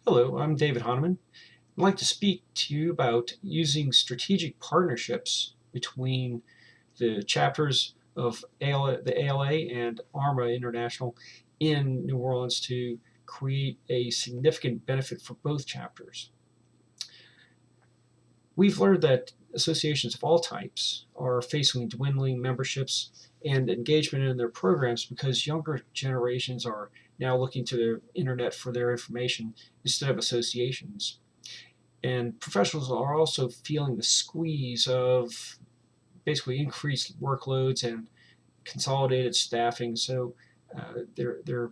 Hello, I'm David Hahnemann. I'd like to speak to you about using strategic partnerships between the chapters of the ALA and ARMA International in New Orleans to create a significant benefit for both chapters. We've learned that associations of all types are facing dwindling memberships and engagement in their programs because younger generations are now looking to the internet for their information instead of associations. And professionals are also feeling the squeeze of basically increased workloads and consolidated staffing. So they're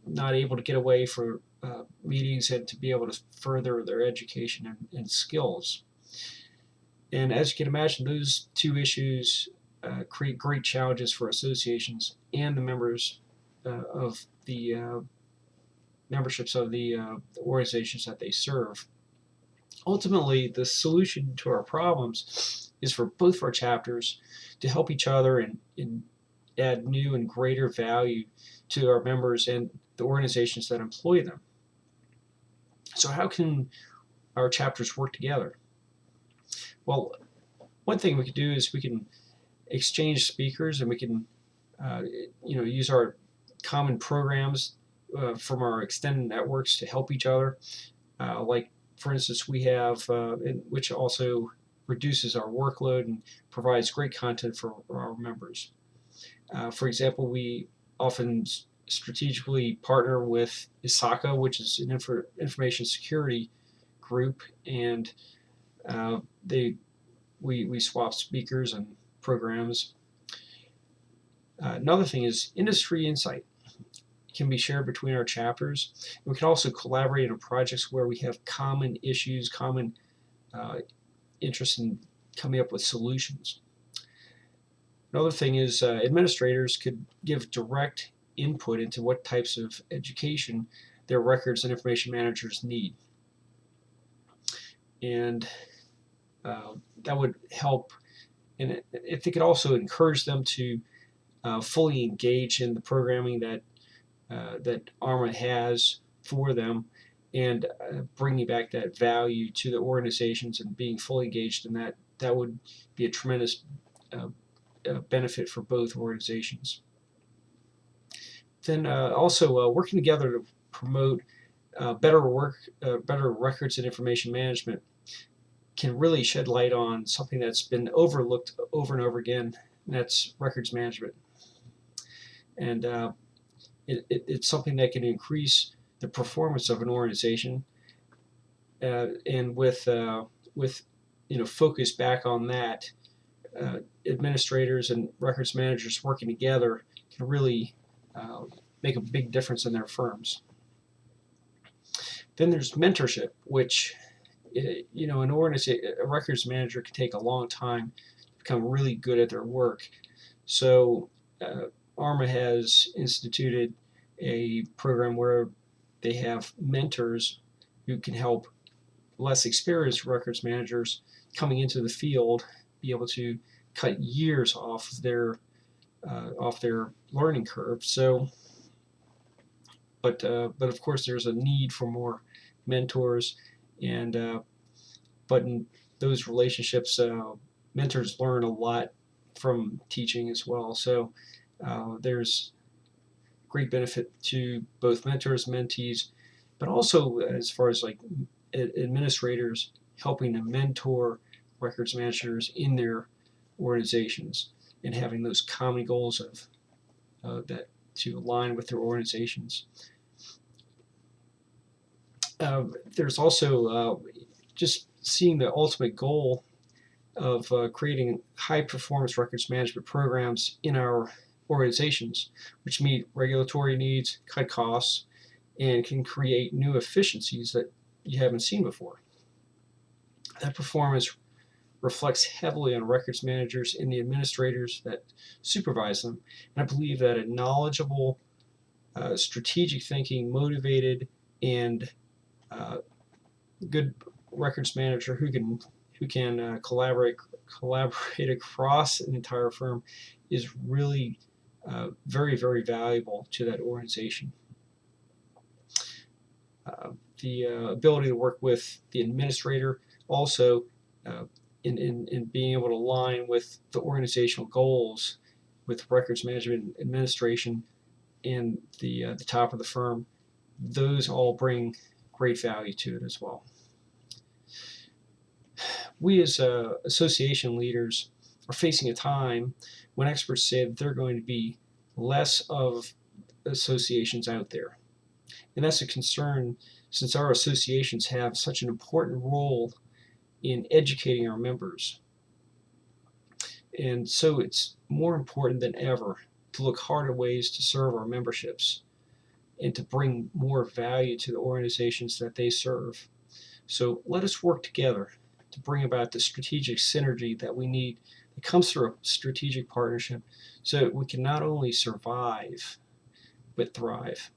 not able to get away for meetings and to be able to further their education and skills. And as you can imagine, those two issues create great challenges for associations and the members of the memberships of the organizations that they serve. Ultimately, the solution to our problems is for both of our chapters to help each other and add new and greater value to our members and the organizations that employ them. So how can our chapters work together? Well, one thing we could do is we can exchange speakers, and we can use our common programs from our extended networks to help each other. Like, for instance, we have, which also reduces our workload and provides great content for our members. For example, we often strategically partner with ISACA, which is an information security group, and we swap speakers and programs. Another thing is industry insight can be shared between our chapters. We can also collaborate on projects where we have common issues, common interest in coming up with solutions. Another thing is administrators could give direct input into what types of education their records and information managers need. And that would help, and if they could also encourage them to fully engage in the programming that ARMA has for them, and bringing back that value to the organizations and being fully engaged in that would be a tremendous benefit for both organizations. Then also working together to promote better records and information management can really shed light on something that's been overlooked over and over again, and that's records management. And it's something that can increase the performance of an organization, and with focus back on that, administrators and records managers working together can really make a big difference in their firms. Then there's mentorship, which a records manager can take a long time to become really good at their work. So ARMA has instituted a program where they have mentors who can help less experienced records managers coming into the field be able to cut years off their learning curve. So, but of course, there's a need for more mentors, and but in those relationships, mentors learn a lot from teaching as well. So there's great benefit to both mentors, mentees, but also as far as like administrators helping to mentor records managers in their organizations and having those common goals of that to align with their organizations. There's also just seeing the ultimate goal of creating high-performance records management programs in our organizations, which meet regulatory needs, cut costs, and can create new efficiencies that you haven't seen before. That performance reflects heavily on records managers and the administrators that supervise them. And I believe that a knowledgeable, strategic thinking, motivated, and good records manager who can collaborate across an entire firm is really very, very valuable to that organization. the ability to work with the administrator, also in being able to align with the organizational goals with records management and administration and the top of the firm. Those all bring great value to it as well. We as association leaders are facing a time when experts say that there are going to be less of associations out there. And that's a concern since our associations have such an important role in educating our members. And so it's more important than ever to look hard at ways to serve our memberships and to bring more value to the organizations that they serve. So let us work together to bring about the strategic synergy that we need that comes through a strategic partnership so that we can not only survive but thrive.